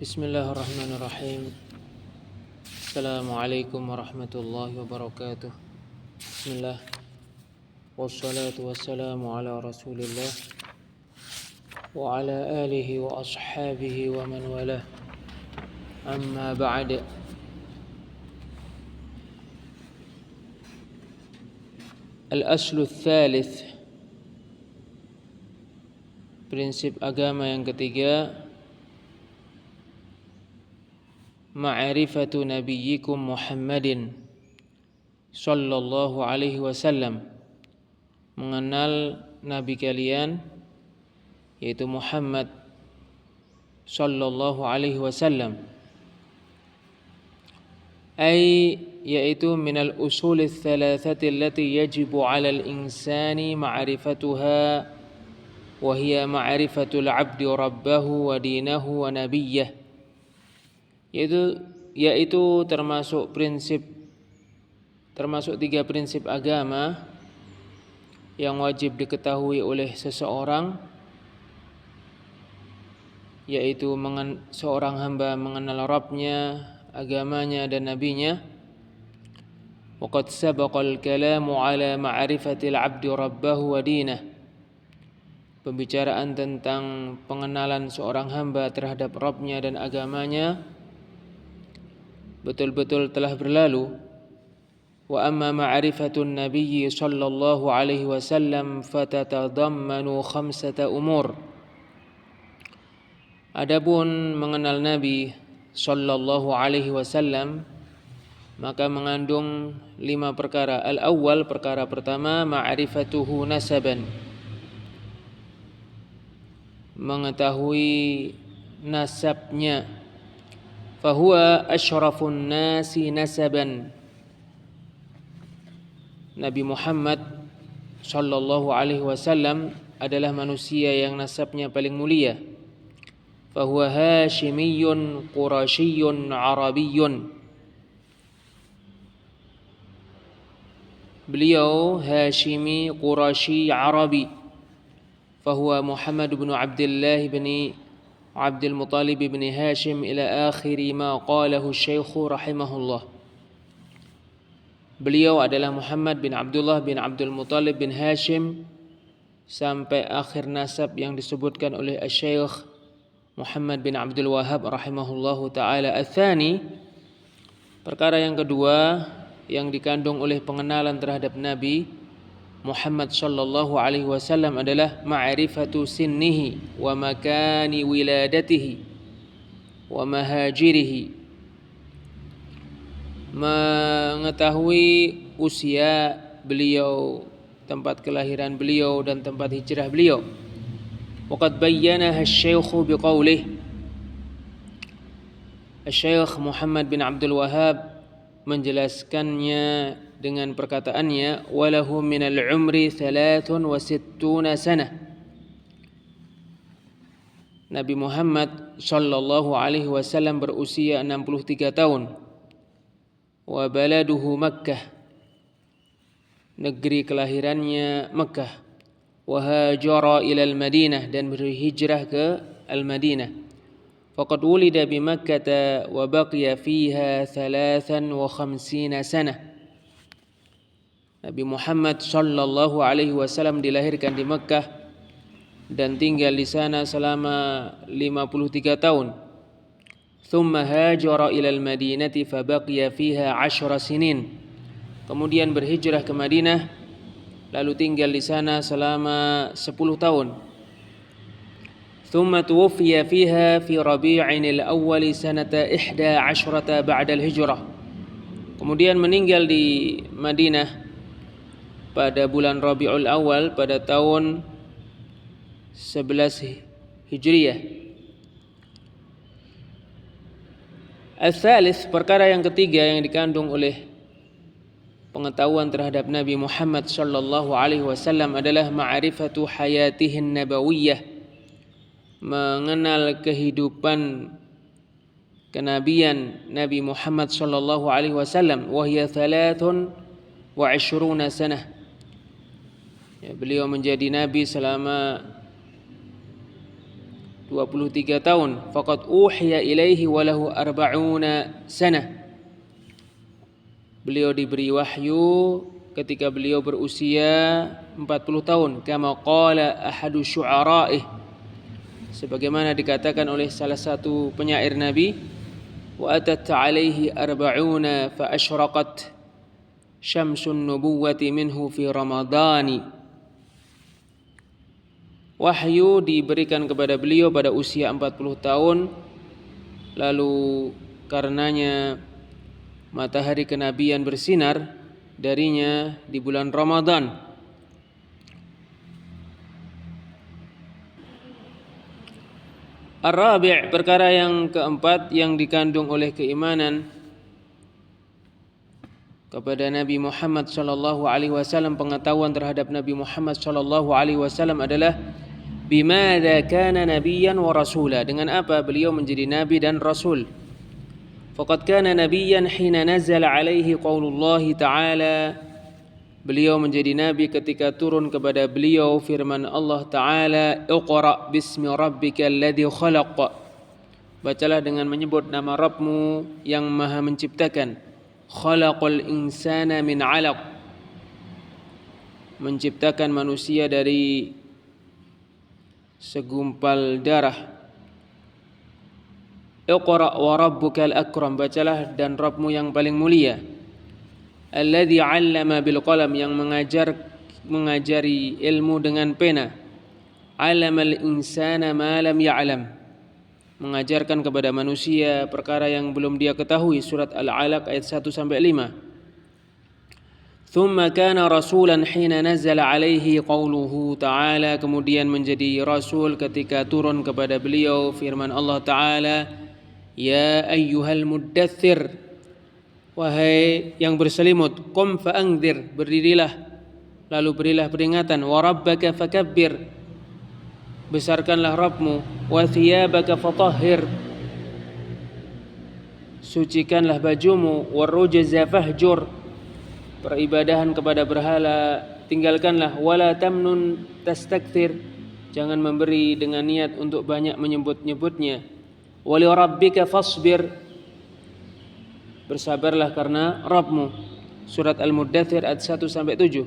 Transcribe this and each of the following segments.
Bismillahirrahmanirrahim. Assalamualaikum warahmatullahi wabarakatuh. Bismillah. Wassalatu wassalamu ala Rasulillah wa ala alihi wa ashabihi wa man walah. Amma ba'd. Al-aslu tsalits. Prinsip agama yang ketiga, ma'rifatu nabiyyikum Muhammadin sallallahu alaihi wasallam, mengenal nabi kalian yaitu Muhammad sallallahu alaihi wasallam, yaitu minal usul tsalatsati allati yajibu 'alal insani ma'rifatuha wa hiya ma'rifatul 'abdi rabbahu wa dinahu wa nabiyyah, yaitu termasuk tiga prinsip agama yang wajib diketahui oleh seseorang, yaitu seorang hamba mengenal Rabbnya, agamanya dan nabinya. Waqad sabaqal kalamu ala ma'rifatil 'abdi rabbahu wa dinah. Pembicaraan tentang pengenalan seorang hamba terhadap Rabbnya dan agamanya betul-betul telah berlalu. Wa amma ma'rifatun nabiyyi sallallahu alaihi wasallam fatatadammanu khamsata umur. Adapun mengenal Nabi sallallahu alaihi wasallam maka mengandung 5 perkara. Al-awwal, perkara pertama, ma'rifatuhu nasaban, mengetahui nasabnya. Fahuwa asyrafun nasi nasaban. Nabi Muhammad sallallahu alaihi wasallam adalah manusia yang nasabnya paling mulia. Fahuwa hashimiyun qurasyiyun arabiyyun. Beliau Hashimi, Qurasyi, Arabi. Fahuwa Muhammad bin Abdullah bin Abdul Muttalib bin Hashim ila akhiri ma qalahu Syekhu rahimahullah. Beliau adalah Muhammad bin Abdullah bin Abdul Muttalib bin Hashim sampai akhir nasab yang disebutkan oleh Syekh Muhammad bin Abdul Wahhab rahimahullahu taala. Ats-tsani, perkara yang kedua yang dikandung oleh pengenalan terhadap Nabi Muhammad sallallahu alaihi wasallam adalah ma'rifatu sinnihi wa makani wiladatihi wa mahajirihi. Mengetahui usia beliau, tempat kelahiran beliau dan tempat hijrah beliau. Waqad bayyanaha asy-syaikhu biqaulih. Asy-syaikh Muhammad bin Abdul Wahhab menjelaskannya dengan perkataannya, walahu minal umri 63 sanah. Nabi Muhammad sallallahu alaihi wasallam berusia 63 tahun. Wa baladuhu Makkah, negeri kelahirannya Makkah. Wa hajara ila al-Madinah, dan berhijrah ke Al-Madinah. Faqad wulida bi Makkah wa baqiya fiha 53 sanah. Nabi Muhammad sallallahu alaihi wasallam dilahirkan di Makkah dan tinggal di sana selama 53 tahun. Thumma hajara ila al-Madinati fa baqiya fiha 10 sinin. Kemudian berhijrah ke Madinah lalu tinggal di sana selama 10 tahun. Thumma tuwfiya fiha fi Rabi'in al-awwal sanata 11 ba'da al-hijrah. Kemudian meninggal di Madinah pada bulan Rabiul Awal pada tahun 11 Hijriah. Al-tsalits, perkara yang ketiga yang dikandung oleh pengetahuan terhadap Nabi Muhammad sallallahu alaihi wasallam adalah ma'rifatu hayatihin nabawiyyah, mengenal kehidupan kenabian Nabi Muhammad sallallahu alaihi wasallam. Wa hiya 23 sanah. Beliau menjadi nabi selama 23 tahun. Faqad uhiya ilaihi wa lahu 40 sanah. Beliau diberi wahyu ketika beliau berusia 40 tahun. Kama qala ahadu syu'ara'ih, sebagaimana dikatakan oleh salah satu penyair Nabi, wa atat alaihi 40 fa asyraqat syamsun nubuwati minhu fi ramadhani. Wahyu diberikan kepada beliau pada usia 40 tahun, lalu karenanya matahari kenabian bersinar darinya di bulan Ramadan. Ar-rabi', perkara yang keempat yang dikandung oleh keimanan kepada Nabi Muhammad sallallahu alaihi wasallam, pengetahuan terhadap Nabi Muhammad sallallahu alaihi wasallam adalah bimadza kana nabiyyan wa rasula, dengan apa beliau menjadi nabi dan rasul. Faqad kana nabiyyan hina nazala alaihi qaulullah ta'ala, beliau menjadi nabi ketika turun kepada beliau firman Allah Ta'ala, Iqra bismi rabbikal ladzi khalaq, bacalah dengan menyebut nama Rabbmu yang maha menciptakan. Khalaqal insana min 'alaq, menciptakan manusia dari segumpal darah. Iqra wa rabbukal akram, bacalah dan Rabbmu yang paling mulia. Alladzi 'allama bil qalam, yang mengajari ilmu dengan pena. 'Allamal insana ma lam ya'lam, mengajarkan kepada manusia perkara yang belum dia ketahui. Surat Al-Alaq ayat 1 sampai 5. Thumma kana rasulan hina nazala alaihi qauluhu ta'ala, kemudian menjadi rasul ketika turun kepada beliau firman Allah Ta'ala, ya ayyuhal muddaththir, wahai yang berselimut, qum fa'anzir, berdirilah lalu berilah peringatan. Wa rabbaka fakabbir, besarkanlah Rabbmu. Wa thiyabaka fatahhir, sucikanlah bajumu. Wa rujza fahjur, peribadahan kepada berhala tinggalkanlah. Wala tamnun tastakthir, jangan memberi dengan niat untuk banyak menyebut-nyebutnya. Wali rabbika fasbir, bersabarlah karena Rabbmu. Surat Al-Muddathir ayat 1 sampai 7.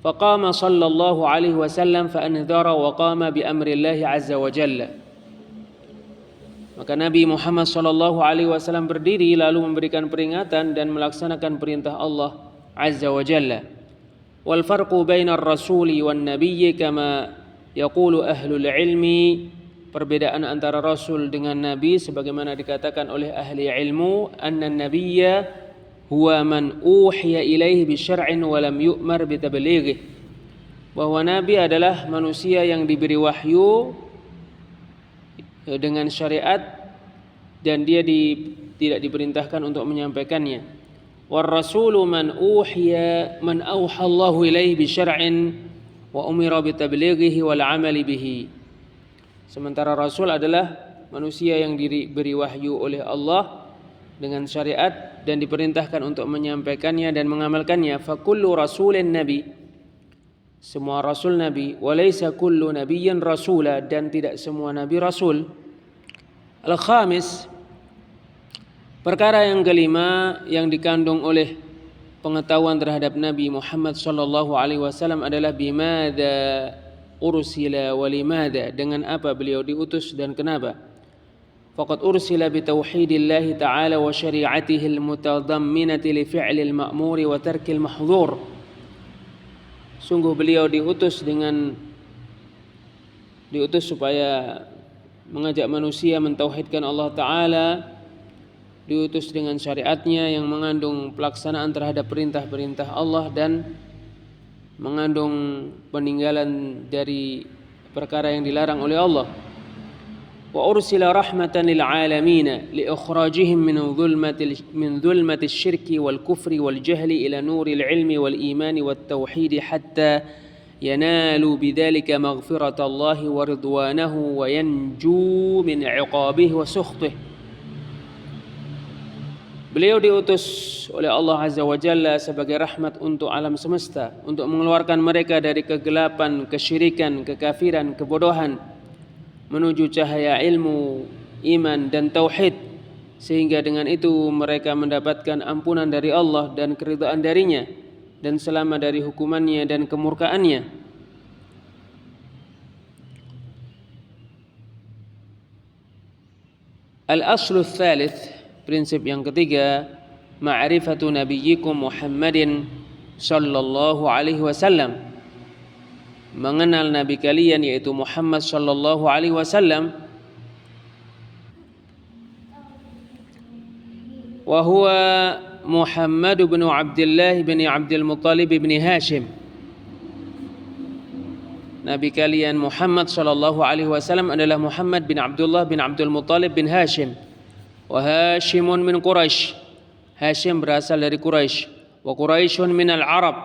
Faqama sallallahu alaihi wasallam fa'anzara wa qama bi amrillahi azza wa jalla, maka Nabi Muhammad sallallahu alaihi wasallam berdiri lalu memberikan peringatan dan melaksanakan perintah Allah azza wa jalla. Wal farqu bainar rasuli wan nabiyyi kama yaqulu ahlul ilmi, perbedaan antara rasul dengan nabi sebagaimana dikatakan oleh ahli ilmu, anna nabiyya huwa man uhiya ilaihi bi syar'in wa lam yu'mar bi tablighi, bahwa nabi adalah manusia yang diberi wahyu dengan syariat dan dia tidak diperintahkan untuk menyampaikannya. War rasulu man auha Allahu ilaihi bi syar'in wa umira bi tablighihi wal 'amali bihi. Sementara Rasul adalah manusia yang diberi wahyu oleh Allah dengan syariat dan diperintahkan untuk menyampaikannya dan mengamalkannya. Fakullu rasulin nabi, semua rasul nabi. Walaysa kullu nabiyyin rasula, dan tidak semua nabi rasul. Al-khamis, perkara yang kelima yang dikandung oleh pengetahuan terhadap Nabi Muhammad sallallahu alaihi wasallam adalah bimadza ursila wa limadza, dengan apa beliau diutus dan kenapa. Faqad ursila bi tauhidillahi ta'ala wa syari'atihi al-mutadamminati li fi'lil ma'muri wa tarkil mahdhur. Sungguh beliau diutus supaya mengajak manusia mentauhidkan Allah Ta'ala, diutus dengan syariatnya yang mengandung pelaksanaan terhadap perintah-perintah Allah dan mengandung peninggalan dari perkara yang dilarang oleh Allah. Wa ursila rahmatan lil alamin li ikhrajihim min dhulmati syirki wal kufri wal jahli ila nuril ilmi wal imani wat tauhid hatta yanalu bidzalika maghfiratallahi wa ridwanahu wa yanju min 'iqabihi wa sukhtihi. Beliau diutus oleh Allah Azza wa Jalla sebagai rahmat untuk alam semesta, untuk mengeluarkan mereka dari kegelapan, kesyirikan, kekafiran, kebodohan, menuju cahaya ilmu, iman dan tauhid, sehingga dengan itu mereka mendapatkan ampunan dari Allah dan keridhaan darinya dan selamat dari hukumannya dan kemurkaannya. Al-aslu tsalits, prinsip yang ketiga, ma'rifatu nabiyyikum Muhammadin sallallahu alaihi wasallam, mengenal nabi kalian yaitu Muhammad sallallahu alaihi wasallam. Wa huwa Muhammad bin Abdullah bin Abdul Muttalib bin Hashim. Nabi kalian Muhammad sallallahu alaihi wasallam adalah Muhammad bin Abdullah bin Abdul Muttalib bin Hashim. Wa Hashimun min Quraisy. Hashim berasal dari Quraisy. Wa Quraisyun min al-Arab.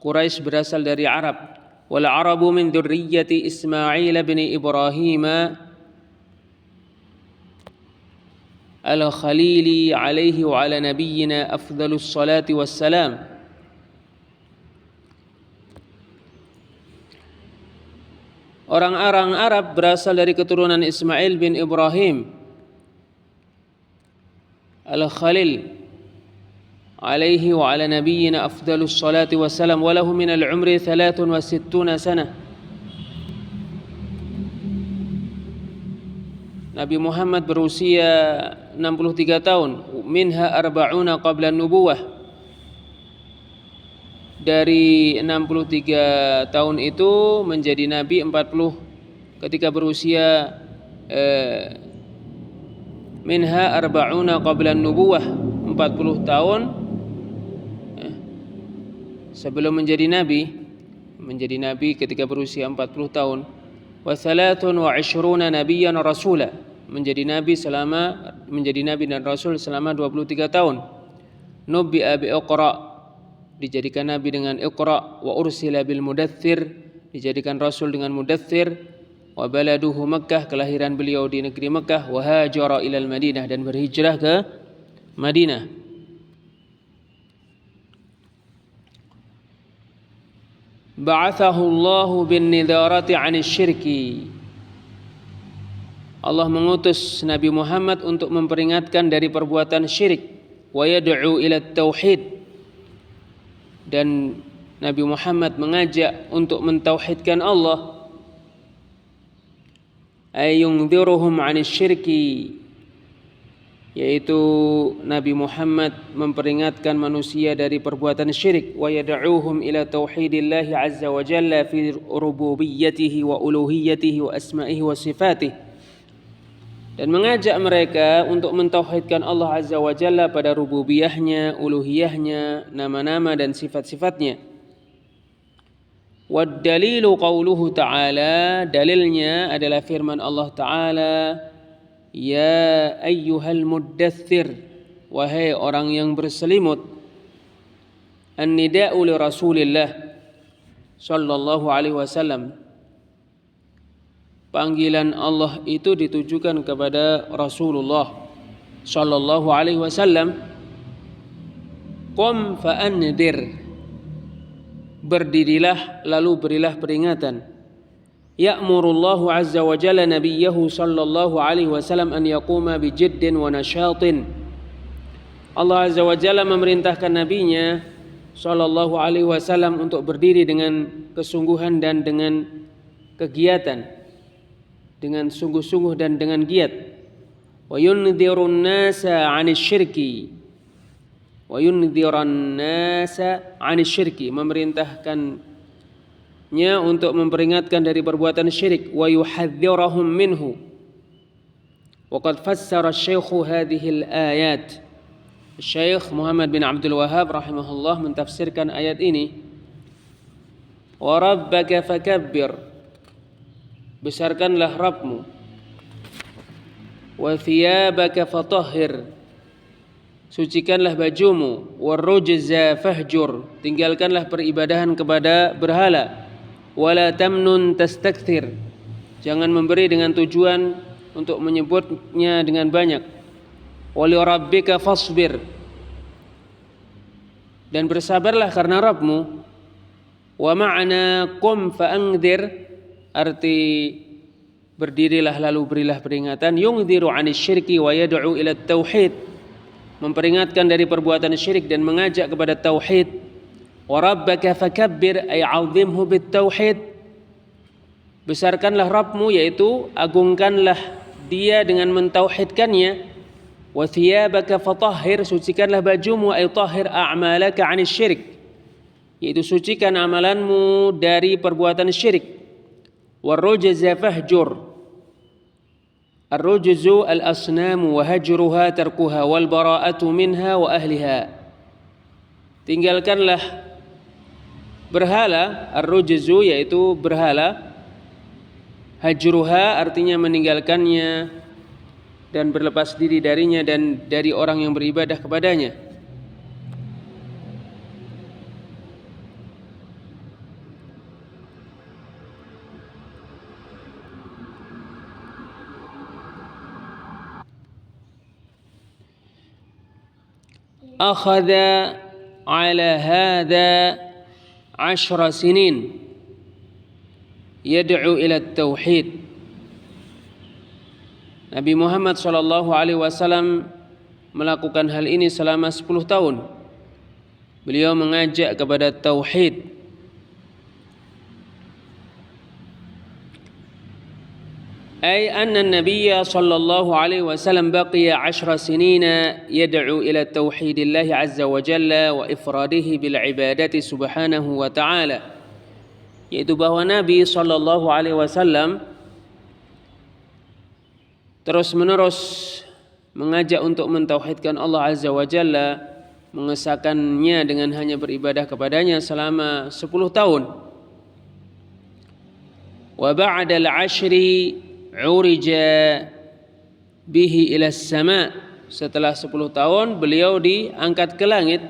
Quraisy berasal dari Arab. Wal Arabu min dzurriyyati Ismail bin Ibrahim al-Khalili alaihi wa ala nabiyyina afdhalus salati wassalam. Orang-orang Arab berasal dari keturunan Ismail bin Ibrahim al-Khalil alaihi wa ala nabiyyina afdalus salati wassalam, wa lahu min al-umri 63 sana. Nabi Muhammad berusia 63 tahun, minha arba'una qabla an-nubuwah. Dari 63 tahun itu menjadi nabi 40 ketika berusia minha arba'una qabla an-nubuwah, 40 tahun sebelum menjadi nabi ketika berusia 40 tahun. Wa 23 nabiyyan rasula, menjadi nabi dan rasul selama 23 tahun. Nubbi'a bi Iqra, dijadikan nabi dengan Iqra. Wa ursila bil mudaththir, dijadikan rasul dengan mudaththir. Wa baladuhu Makkah, kelahiran beliau di negeri Makkah. Wa hajara ilal Madinah, dan berhijrah ke Madinah. Ba'athahu Allah bin nidharati 'anil syirki. Allah mengutus Nabi Muhammad untuk memperingatkan dari perbuatan syirik. Wa yad'u ila tauhid, dan Nabi Muhammad mengajak untuk mentauhidkan Allah. Ayungdhiruhum 'anil syirki, yaitu Nabi Muhammad memperingatkan manusia dari perbuatan syirik. Wa yad'uuhum ila tauhidillahi azza wa jalla fi rububiyyatihi wa uluhiyyatihi wa asma'ihi wa sifatih, dan mengajak mereka untuk mentauhidkan Allah azza wa jalla pada rububiyahnya, uluhiyahnya, nama-nama dan sifat-sifatnya. Wad dalilu qauluhu ta'ala, dalilnya adalah firman Allah ta'ala, ya ayyuhal muddaththir, wahai orang yang berselimut. An-nida'u li Rasulillah sallallahu alaihi wasallam, panggilan Allah itu ditujukan kepada Rasulullah sallallahu alaihi wasallam. Qum fa'andir, berdirilah lalu berilah peringatan. Ya'murullahu azza wa jalla nabiyahu sallallahu alaihi wasallam an yaquma bi jiddin wa nashatin. Allah azza wa jalla memerintahkan nabinya sallallahu alaihi wasallam untuk berdiri dengan kesungguhan dan dengan kegiatan, dengan sungguh-sungguh dan dengan giat. Wa yundzirun nasa 'anil syirki, wa yundziran nasa 'anil syirki, memerintahkannya untuk memperingatkan dari perbuatan syirik. Wa yuhadzirahum minhu. Wa qad fassara asy-syaikh hadhihi al-ayat, Syekh Muhammad bin Abdul Wahhab rahimahullah mentafsirkan ayat ini. Wa rabbaka fakabbir, besarkanlah Rabbmu. Wa thiyabaka fatahhir, sucikanlah bajumu. Wa rujza fahjur, tinggalkanlah peribadahan kepada berhala. Wala tamnun tastakthir, jangan memberi dengan tujuan untuk menyebutnya dengan banyak. Wali rabbika fasbir, dan bersabarlah karena Rabbmu. Wa ma'na qum fa'angdzir, arti berdirilah lalu berilah peringatan, yungdhiru 'anis syirki wa yad'u ila tauhid, memperingatkan dari perbuatan syirik dan mengajak kepada tauhid. Wa rabbaka fakabbir ay 'azimhu bit tauhid, besarkanlah Rabbmu, yaitu agungkanlah dia dengan mentauhidkannya. Wa thiyabaka fatahhir, sucikanlah bajumu, ay tahhir a'malaka 'anis syirik, yaitu sucikan amalanmu dari perbuatan syirik. Warrujza fahjur, ar-rujzu al-asnamu wa hajruha tarkuha wal bara'atu minha wa ahliha, tinggalkanlah berhala. Ar-rujzu yaitu berhala, hajruha artinya meninggalkannya dan berlepas diri darinya dan dari orang yang beribadah kepadanya. Akhadha ala hadha 10 sinin yad'u ila tauhid. Nabi Muhammad SAW melakukan hal ini selama 10 tahun. Beliau mengajak kepada tauhid. أي أن النبي صلى الله عليه وسلم بقي 10 سنين يدعو إلى توحيد الله عز وجل وإفراده بالعبادة سبحانه وتعالى, yaitu bahwa Nabi sallallahu alaihi wasallam terus-menerus mengajak untuk mentauhidkan Allah azza wa jalla, mengesahkannya dengan hanya beribadah kepadanya selama 10 tahun. Wa ba'da al-'ashri 'urija bihi ila as-sama', setelah 10 tahun beliau diangkat ke langit.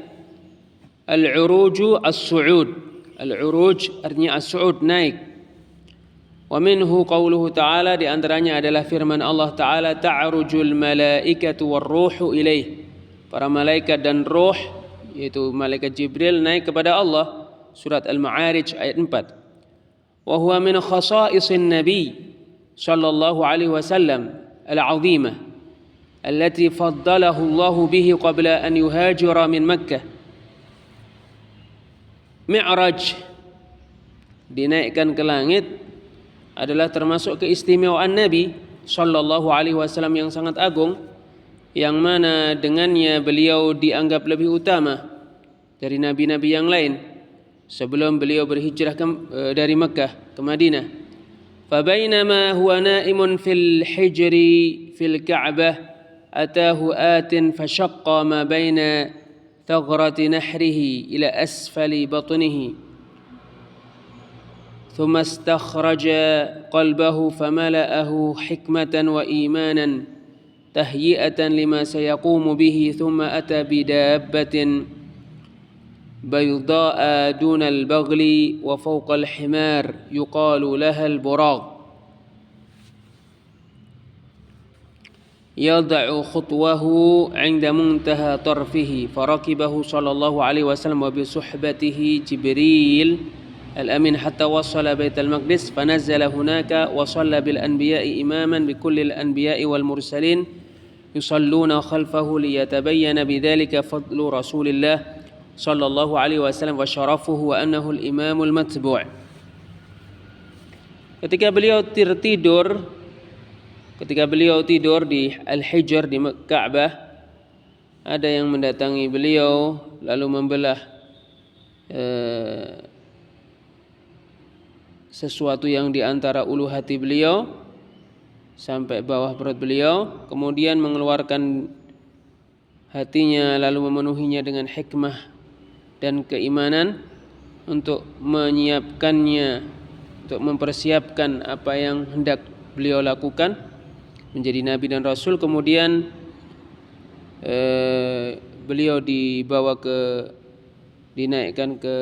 Al-'uruju as-su'ud, al-'uruj artinya as-su'ud, naik. Wa minhu qauluhu ta'ala, di antaranya adalah firman Allah Ta'ala, ta'rujul malaikatu war-ruhu ilaih, para malaikat dan ruh yaitu malaikat Jibril naik kepada Allah. Surat Al-Ma'arij ayat 4. Wa huwa min khasa'isin nabi sallallahu alaihi wasallam al-'azimah allati faddalahu Allah bihi qabla an yuhajira min Makkah. Mi'raj, dinaikkan ke langit, adalah termasuk keistimewaan Nabi sallallahu alaihi wasallam yang sangat agung, yang mana dengannya beliau dianggap lebih utama dari nabi-nabi yang lain sebelum beliau berhijrah dari Makkah ke Madinah. فبينما هو نائم في الحجر في الكعبة أتاه آت فشق ما بين ثغرة نحره إلى أسفل بطنه ثم استخرج قلبه فملأه حكمة وإيمانا تهيئة لما سيقوم به ثم أتى بدابة بيضاء دون البغل وفوق الحمار يقال لها البراغ يضع خطوه عند منتهى طرفه فركبه صلى الله عليه وسلم وبصحبته جبريل الأمين حتى وصل بيت المقدس فنزل هناك وصلى بالأنبياء إماما بكل الأنبياء والمرسلين يصلون خلفه ليتبين بذلك فضل رسول الله sallallahu alaihi wasallam wa syarafuhu wa annahu al-imamul matbu'. Ketika beliau tidur di Al-Hijr di Ka'bah, ada yang mendatangi beliau lalu membelah sesuatu yang di antara ulu hati beliau sampai bawah perut beliau, kemudian mengeluarkan hatinya lalu memenuhinya dengan hikmah dan keimanan untuk menyiapkannya, untuk mempersiapkan apa yang hendak beliau lakukan menjadi nabi dan rasul. Kemudian beliau dinaikkan ke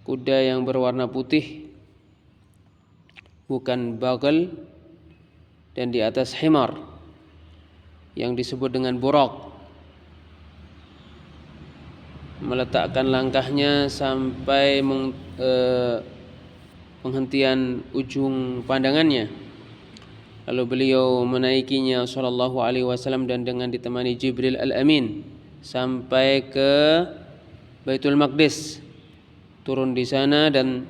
kuda yang berwarna putih, bukan bagal, dan di atas himar yang disebut dengan buraq. Meletakkan langkahnya sampai penghentian ujung pandangannya. Lalu beliau menaikinya sallallahu alaihi wasallam dan dengan ditemani Jibril al-Amin sampai ke Baitul Maqdis, turun di sana dan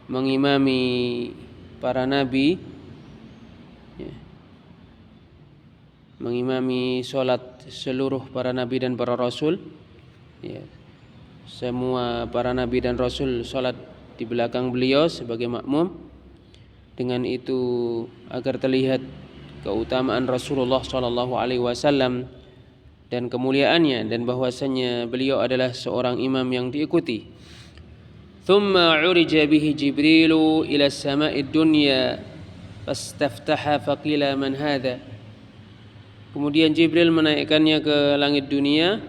mengimami para nabi, mengimami sholat seluruh para nabi dan para rasul. Semua para nabi dan rasul sholat di belakang beliau sebagai makmum. Dengan itu agar terlihat keutamaan Rasulullah sallallahu alaihi wasallam dan kemuliaannya, dan bahwasanya beliau adalah seorang imam yang diikuti. Thumma urija bihi Jibrilu ila as-sama'id dunya fastaftaha faqila man hadha. Kemudian Jibril menaikkannya ke langit dunia,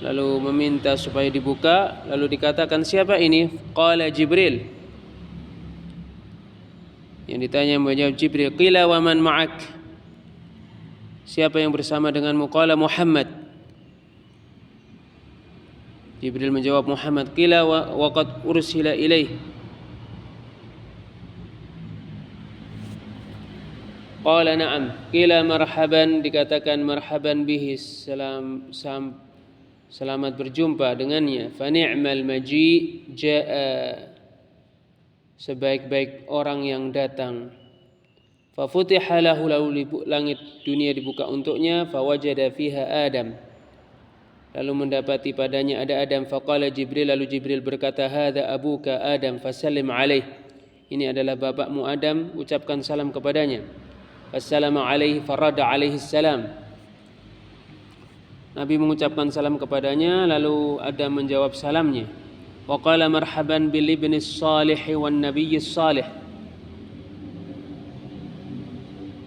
lalu meminta supaya dibuka, lalu dikatakan, siapa ini? Qala Jibril. Yang ditanya menjawab Jibril, qila wa man ma'ak? Siapa yang bersama denganmu? Qala Muhammad. Jibril menjawab Muhammad. Qila wa qad ursila ilaih. Qala na'am. Qila marhaban, dikatakan marhaban bihi, selamat berjumpa dengannya. Fa ni'mal maji, jaa, sebaik-baik orang yang datang. Fa futiha lahu, lalu langit dunia dibuka untuknya. Fa wajada fiha Adam, lalu mendapati padanya ada Adam. Faqala Jibril, lalu Jibril berkata, hadza abuka Adam fasallim alaih. Ini adalah bapakmu Adam, ucapkan salam kepadanya. Fassalamu alaihi farada alaihi salam. Nabi mengucapkan salam kepadanya, lalu Adam menjawab salamnya. Wa qala marhaban bil ibni salih wan nabiyyi salih.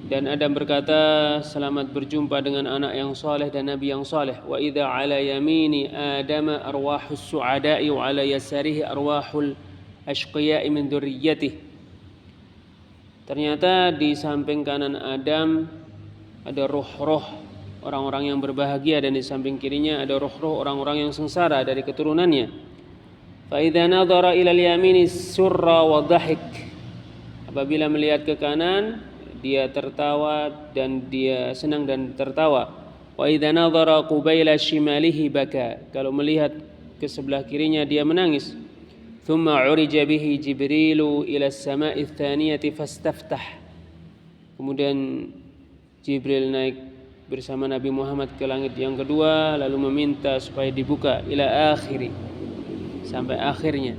Dan Adam berkata, selamat berjumpa dengan anak yang saleh dan nabi yang saleh. Wa idza ala yamini Adam arwahus su'ada'i wa ala yasarihi arwahul ashqiya'i min dzurriyyatihi. Ternyata di samping kanan Adam ada roh-roh orang-orang yang berbahagia, dan di samping kirinya ada roh-roh orang-orang yang sengsara dari keturunannya. Fa idza nadhara ila al-yamini surra wa dhahik. Apabila melihat ke kanan, dia tertawa dan dia senang dan tertawa. Wa idza nadhara qubaila shimalihi baka. Kalau melihat ke sebelah kirinya dia menangis. Thumma urija bihi Jibrilu ila as-sama'i ats-tsaniyati fastaftah. Kemudian Jibril naik bersama Nabi Muhammad ke langit yang kedua, lalu meminta supaya dibuka ila akhiri, sampai akhirnya.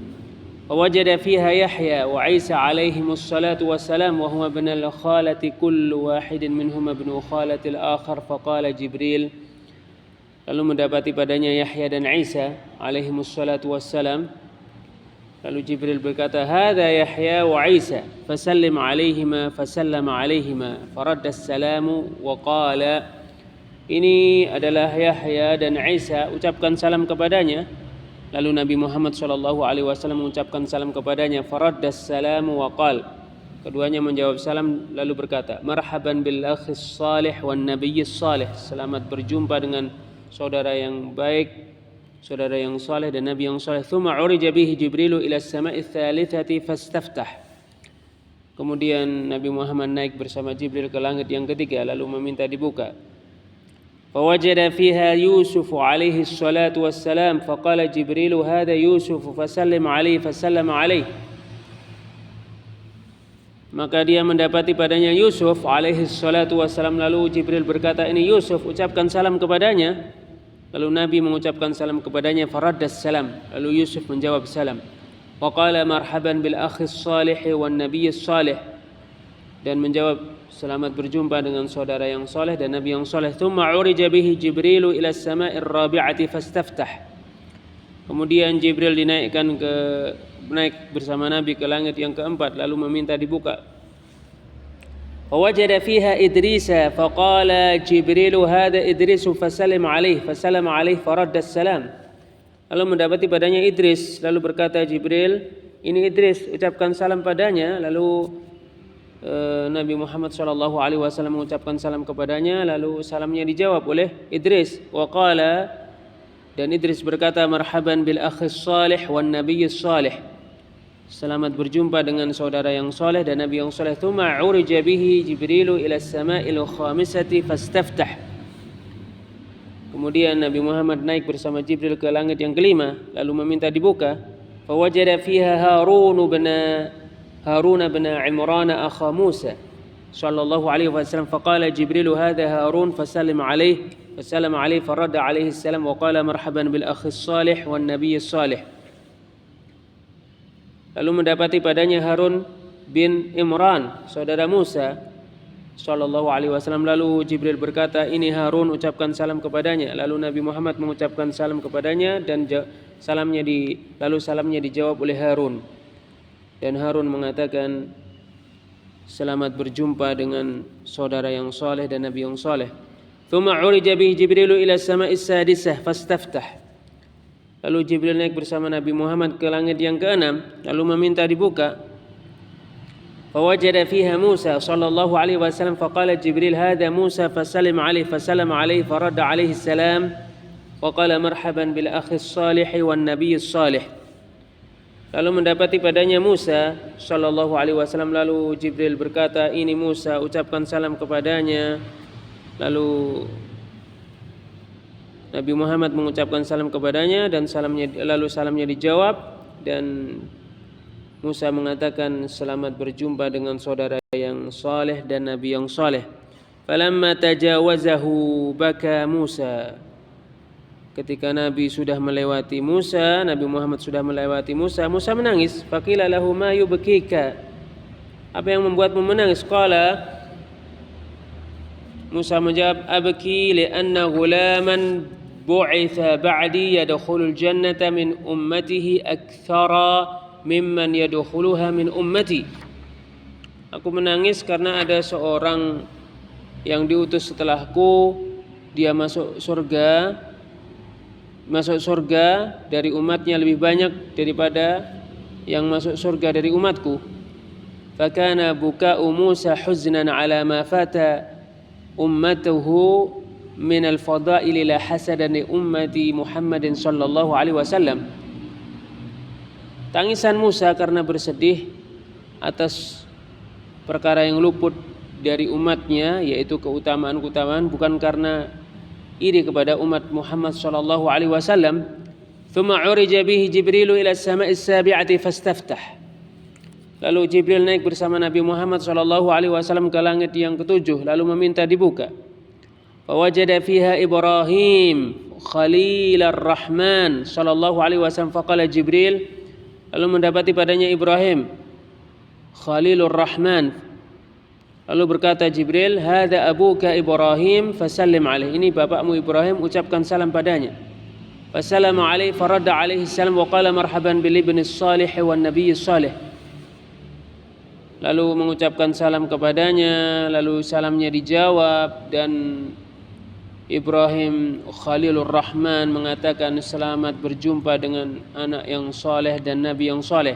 Wajada fiha Yahya wa Isa alaihimus salatu wassalam wa huma ibn al-khalati kullu wahidin minhum ibn khalati al-akhar. Faqala Jibril, lalu mendapati padanya Yahya dan Isa alaihimus salatu wassalam. Lalu Jibril berkata, hadza Yahya wa Isa fasallim alaihima. Fasallama alaihima faradda as-salamu wa qala, ini adalah Yahya dan Isa, ucapkan salam kepadanya. Lalu Nabi Muhammad SAW mengucapkan salam kepadanya. Faraddas salamu wa qal, keduanya menjawab salam lalu berkata, marhaban bil akhis salih wan nabiyyis salih. Selamat berjumpa dengan saudara yang baik, saudara yang saleh dan nabi yang saleh. Tsumma urija bihi Jibrilu ila as-sama'i ats-tsalitsati fastaftah. Kemudian Nabi Muhammad naik bersama Jibril ke langit yang ketiga, lalu meminta dibuka. فوجد فيها يوسف عليه الصلاة والسلام فقال جبريل هذا يوسف فسلم عليه فسلم عليه. Maka dia mendapati padanya Yusuf alaihi salatu wassalam, lalu Jibril berkata, ini Yusuf, ucapkan salam kepadanya. Lalu Nabi mengucapkan salam kepadanya. Faraddas salam, lalu Yusuf menjawab salam. Wa qala marhaban bil akhis salih wan nabiyyis salih, dan menjawab selamat berjumpa dengan saudara yang soleh dan nabi yang soleh. Tsumma urija bihi Jibrilu ila as-sama'ir rabi'ati fastaftah. Kemudian Jibril naik bersama Nabi ke langit yang keempat, lalu meminta dibuka. Fawajada fiha Idrisa faqala Jibrilu hadza Idrisu fasallim alaihi. Fasallam alaihi faradda as-salam. Lalu mendapati padanya Idris, lalu berkata Jibril, ini Idris, ucapkan salam padanya. Lalu Nabi Muhammad SAW mengucapkan salam kepadanya, lalu salamnya dijawab oleh Idris. Wa qala, dan Idris berkata, marhaban bil akhis salih wan nabiyyis salih. selamat berjumpa dengan saudara yang soleh dan nabi yang soleh. Tsumma urija bihi Jibrilu ila as-sama'il khamisati fastaftah. Kemudian Nabi Muhammad naik bersama Jibril ke langit yang kelima, lalu meminta dibuka. Fawajada fiha Harun bin Imran akha Musa sallallahu alaihi wasallam. Faqala Jibril hadha Harun fasallim alaihi. فسلم عليه فرد عليه السلام وقال مرحبا بالأخ الصالح والنبي الصالح. Lalu mendapati padanya Harun bin Imran, saudara Musa sallallahu alaihi wasallam. Lalu Jibril berkata, ini Harun, ucapkan salam kepadanya. Lalu Nabi Muhammad mengucapkan salam kepadanya dan salamnya dijawab oleh Harun. Dan Harun mengatakan, selamat berjumpa dengan saudara yang soleh dan nabi yang soleh. Tsumma urija bihi Jibrilu ila as-sama'is sadisah fastaftah. Lalu Jibril naik bersama Nabi Muhammad ke langit yang keenam, lalu meminta dibuka. Fawajada fiha Musa sallallahu alaihi wasallam. Faqala Jibril hadha Musa fasallim alaihi. Fasallam alaihi faradda alaihi salam wa qala marhaban bil akhi as-salih wan nabiy as-salih. Lalu mendapati padanya Musa sallallahu alaihi wasallam. Lalu Jibril berkata, ini Musa, ucapkan salam kepadanya. Lalu Nabi Muhammad mengucapkan salam kepadanya dan salamnya dijawab, dan Musa mengatakan, selamat berjumpa dengan saudara yang saleh dan nabi yang saleh. Falamma tajawazahu baka Musa. Ketika Nabi sudah melewati Musa, Nabi Muhammad sudah melewati Musa, Musa menangis. Faqila lahu ma yubkika. Apa yang membuatmu menangis? Qala, Musa menjawab, abki li'anna ghulaman bu'itha ba'di yadkhulul jannata min ummatihi aktsara mimman yadkhuluha min ummati. Aku menangis karena ada seorang yang diutus setelahku, dia masuk surga dari umatnya lebih banyak daripada yang masuk surga dari umatku. Fakana buka'u Musa huznan ala ma fata ummatuhu min al-fada'il la hasadan li ummati Muhammadin sallallahu alaihi wasallam. Tangisan Musa karena bersedih atas perkara yang luput dari umatnya, yaitu keutamaan-keutamaan, bukan karena iri kepada umat Muhammad sallallahu alaihi wasallam. Tsumma urija bihi Jibrilu ila as-sama'is sabi'ati fastaftah. Lalu Jibril naik bersama Nabi Muhammad sallallahu alaihi wasallam ke langit yang ketujuh, lalu meminta dibuka. Fawajada fiha Ibrahim Khalilar Rahman sallallahu alaihi wasallam. Faqala Jibril, lalu mendapati padanya Ibrahim Khalilur Rahman. Lalu berkata Jibril, hadza abuka Ibrahim fasallim alaihi. Ini bapakmu Ibrahim, ucapkan salam padanya. Fasallama alaihi faradda alaihi salam wa qala marhaban bil ibnis salih wan nabiyis salih. Lalu mengucapkan salam kepadanya, lalu salamnya dijawab, dan Ibrahim Khalilur Rahman mengatakan, selamat berjumpa dengan anak yang saleh dan nabi yang saleh.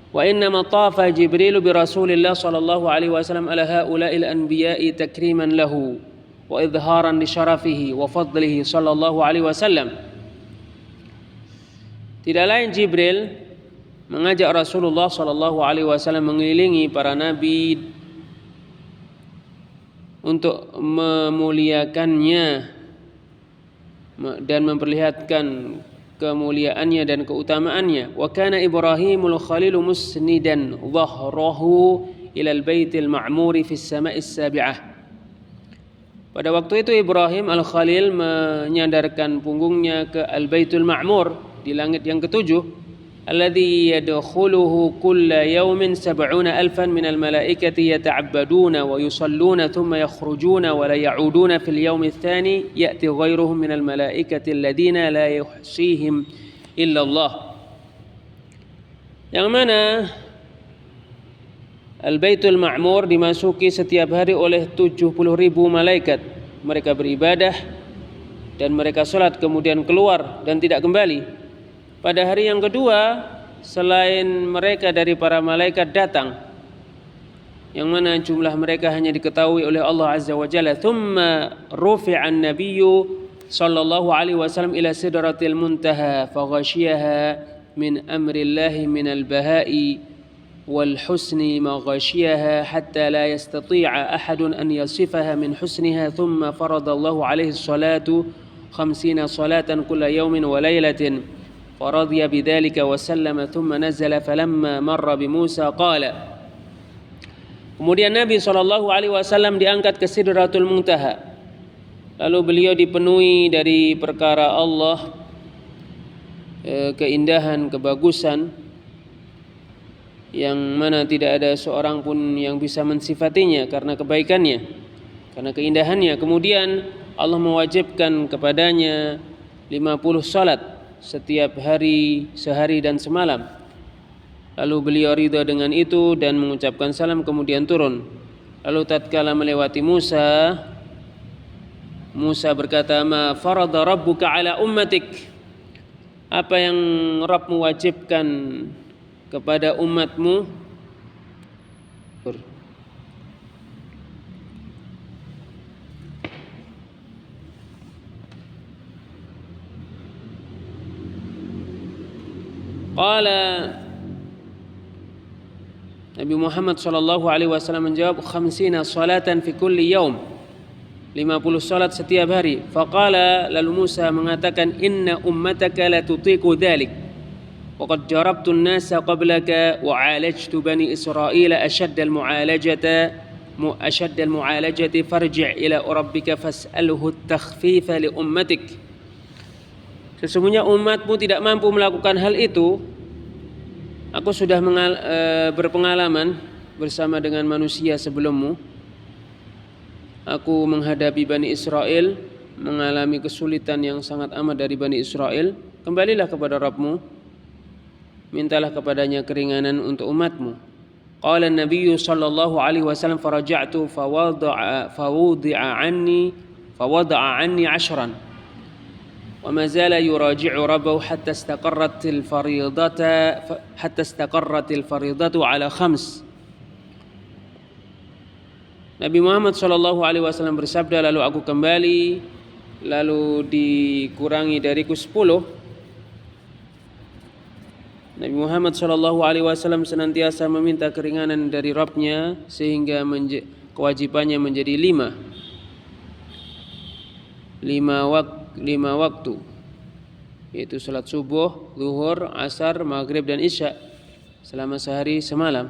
Wa innama tafa Jibril bi Rasulillah sallallahu alaihi wasallam ala haula'il anbiya'i takriman lahu wa idharan li syarafihi wa fadlihi sallallahu alaihi wasallam. Tidak lain Jibril mengajak Rasulullah sallallahu alaihi wasallam mengelilingi para nabi untuk memuliakannya dan memperlihatkan kemuliaannya dan keutamaannya. Wa kana Ibrahimul Khalilu musnidan dhahrahu ila al-baitil ma'mur fi as-sama'is sabi'ah. Pada waktu itu Ibrahim Al-Khalil menyandarkan punggungnya ke Al-Baitul Ma'mur di langit yang ketujuh. الذي يدخله كل يوم 70,000 من الملائكة يتعبدون ويصلون ثم يخرجون ولا يعودون في اليوم الثاني يأتي غيرهم من الملائكة الذين لا يحصيهم إلا الله. Yang mana Al-Baitul Ma'mur dimasuki setiap hari oleh 70,000 malaikat. Mereka beribadah dan mereka salat, kemudian keluar dan tidak kembali. Pada hari yang kedua, selain mereka dari para malaikat datang, yang mana jumlah mereka hanya diketahui oleh Allah Azza wa Jalla. Thumma rufi'a an-nabiyyu sallallahu alaihi wasallam ila sidratil muntaha faghashiyaha من أمر الله من البهاء والحسن ما غشيها حتى لا يستطيع أحد أن يصفها من حسنها ثم فرض الله عليه الصلاة 50 صلاة كل يوم وليلة فرضي بذلك وسلم ثم نزل فلما مر بموسى قال. Kemudian Nabi SAW diangkat ke Sidratul Muntaha. Lalu beliau dipenuhi dari perkara Allah, keindahan, kebagusan, yang mana tidak ada seorang pun yang bisa mensifatinya karena kebaikannya, karena keindahannya. Kemudian Allah mewajibkan kepadanya 50 salat setiap hari, sehari dan semalam. Lalu beliau ridha dengan itu dan mengucapkan salam, kemudian turun. Lalu tatkala melewati Musa berkata, "Ma farada rabbuka ala ummatik?" Apa yang Rabbmu wajibkan kepada umatmu? Qala, Nabi Muhammad SAW menjawab, 50 salatan fi kulli yaum, 50 salat setiap hari. Faqala, lalu Musa mengatakan, inna ummataka la tutiqu dhalik wa qad jarabtu an-nasa qablaka wa 'alajtu bani Israila ashadda al-mu'alajati farji' ila rabbika fas'alhu at-takhfifa li ummatik. Sesungguhnya umatmu tidak mampu melakukan hal itu. Aku sudah berpengalaman bersama dengan manusia sebelummu. Aku menghadapi Bani Israel, mengalami kesulitan yang sangat amat dari Bani Israel. Kembalilah kepada Rabbmu, mintalah kepadanya keringanan untuk umatmu. Qala an-nabiy sallallahu alaihi wasallam faraja'tu fawada'a anni 'ashran. وما زال يراجع ربه حتى استقرت الفريضة على 5. Nabi Muhammad SAW bersabda, lalu aku kembali, lalu dikurangi dariku 10. Nabi Muhammad SAW senantiasa meminta keringanan dari Rabbnya sehingga kewajibannya menjadi 5 waktu, yaitu salat subuh, zuhur, asar, maghrib dan isya selama sehari semalam.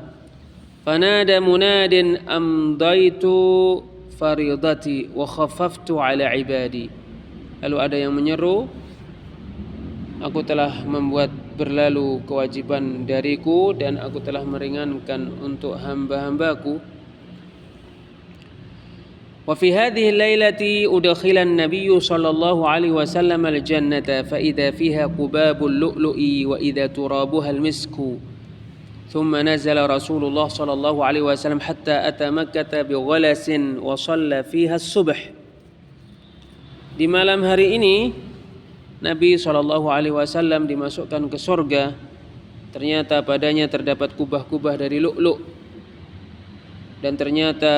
Fanada munadin amdaitu faridati wa khaffaftu ala ibadi. Lalu ada yang menyeru, aku telah membuat berlalu kewajiban dariku dan aku telah meringankan untuk hamba-hambaku. وفي هذه الليلة أدخل النبي صلى الله عليه وسلم الجنة فإذا فيها قباب اللؤلؤ وإذا ترابها المسك ثم نزل رسول الله صلى الله عليه وسلم حتى أتى مكة بغلس وصلى فيها الصبح. Di malam hari ini Nabi SAW dimasukkan ke surga. Ternyata padanya terdapat kubah-kubah dari lu'lu' dan ternyata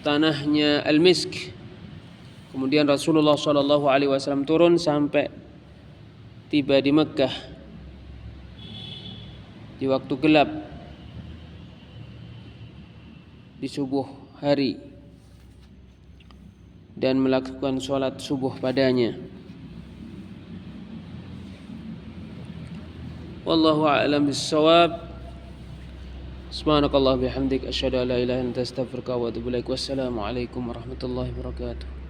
tanahnya al-misk. Kemudian Rasulullah SAW turun sampai tiba di Mekkah di waktu gelap di subuh hari dan melakukan sholat subuh padanya. Wallahu a'lam bis-shawab. Subhanakallah bihamdik asyhadu an la ilaha illa anta astaghfiruka wa atubu ilaik. Wassalamu alaikum warahmatullahi wabarakatuh.